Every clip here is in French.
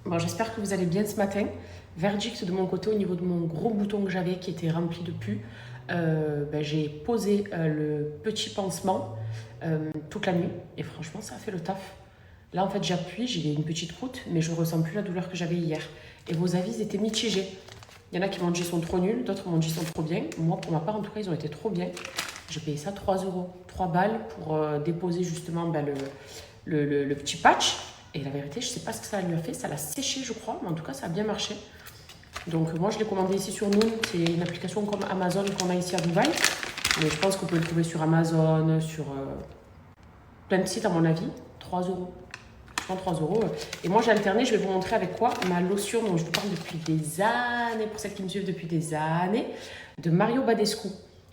Bon, j'espère que vous allez bien ce matin. Verdict de mon côté au niveau de mon gros bouton que j'avais qui était rempli de pus. J'ai posé le petit pansement toute la nuit et franchement ça a fait le taf. Là en fait j'appuie, j'ai une petite croûte mais je ne ressens plus la douleur que j'avais hier. Et vos avis étaient mitigés. Il y en a qui m'ont dit qu'ils sont trop nuls, d'autres m'ont dit qu'ils sont trop bien. Moi pour ma part en tout cas ils ont été trop bien. J'ai payé ça 3 euros, 3 balles pour déposer justement le petit patch. Et la vérité, je ne sais pas ce que ça lui a fait. Ça l'a séché, je crois. Mais en tout cas, ça a bien marché. Donc, moi, je l'ai commandé ici sur Noon. C'est une application comme Amazon qu'on a ici à Dubaï. Mais je pense qu'on peut le trouver sur Amazon, sur plein de sites, à mon avis. 3 euros. Franchement, 3 euros. Et moi, j'ai alterné. Je vais vous montrer avec quoi ma lotion dont je vous parle depuis des années, pour celles qui me suivent depuis des années, de Mario Badescu.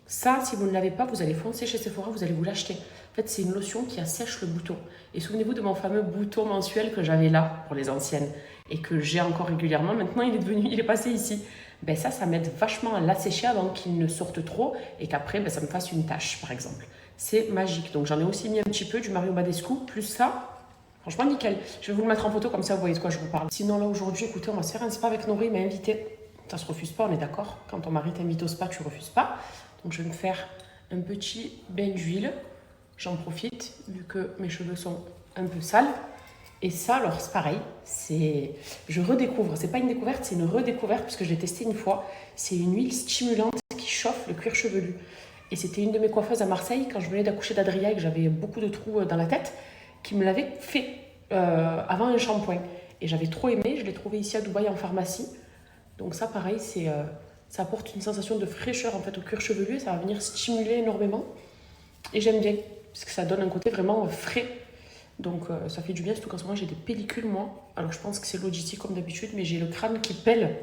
Ça, si vous ne l'avez pas, vous allez foncer chez Sephora, vous allez vous l'acheter. En fait, c'est une lotion qui assèche le bouton. Et souvenez-vous de mon fameux bouton mensuel que j'avais là, pour les anciennes, et que j'ai encore régulièrement. Maintenant, il est passé ici. Ben ça m'aide vachement à l'assécher avant qu'il ne sorte trop, et qu'après, ça me fasse une tache, par exemple. C'est magique. Donc, j'en ai aussi mis un petit peu, du Mario Badescu, plus ça. Franchement, nickel. Je vais vous le mettre en photo, comme ça, vous voyez de quoi je vous parle. Sinon, là, aujourd'hui, écoutez, on va se faire un spa avec Nori, il m'a invité. Ça se refuse pas, on est d'accord. Quand ton mari t'invite au spa, tu refuses pas. Donc je vais me faire un petit bain d'huile. J'en profite vu que mes cheveux sont un peu sales. Et ça, alors c'est pareil, je redécouvre. C'est pas une découverte, c'est une redécouverte puisque je l'ai testé une fois. C'est une huile stimulante qui chauffe le cuir chevelu. Et c'était une de mes coiffeuses à Marseille quand je venais d'accoucher d'Adria et que j'avais beaucoup de trous dans la tête, qui me l'avait fait avant un shampoing. Et j'avais trop aimé. Je l'ai trouvé ici à Dubaï en pharmacie. Donc ça, pareil, ça apporte une sensation de fraîcheur en fait au cuir chevelu et ça va venir stimuler énormément. Et j'aime bien, parce que ça donne un côté vraiment frais. Donc ça fait du bien, surtout qu'en ce moment j'ai des pellicules moi. Alors je pense que c'est logistique comme d'habitude, mais j'ai le crâne qui pèle.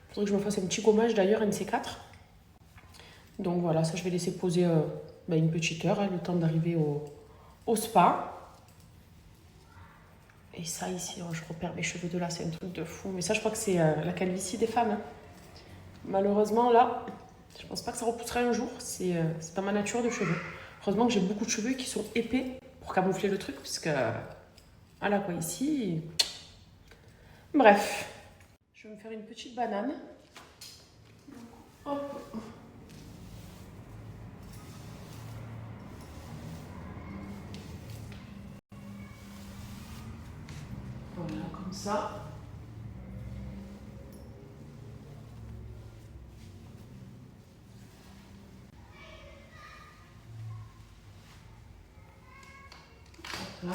Il faudrait que je me fasse un petit gommage d'ailleurs, un de ces quatre. Donc voilà, ça je vais laisser poser une petite heure, le temps d'arriver au spa. Et ça ici, je repère mes cheveux de là, c'est un truc de fou. Mais ça je crois que c'est la calvitie des femmes. Malheureusement là, je pense pas que ça repoussera un jour. C'est dans ma nature de cheveux. Heureusement que j'ai beaucoup de cheveux qui sont épais pour camoufler le truc, parce que voilà quoi, ici. Bref, je vais me faire une petite banane. Hop. Voilà, comme ça. Hop là.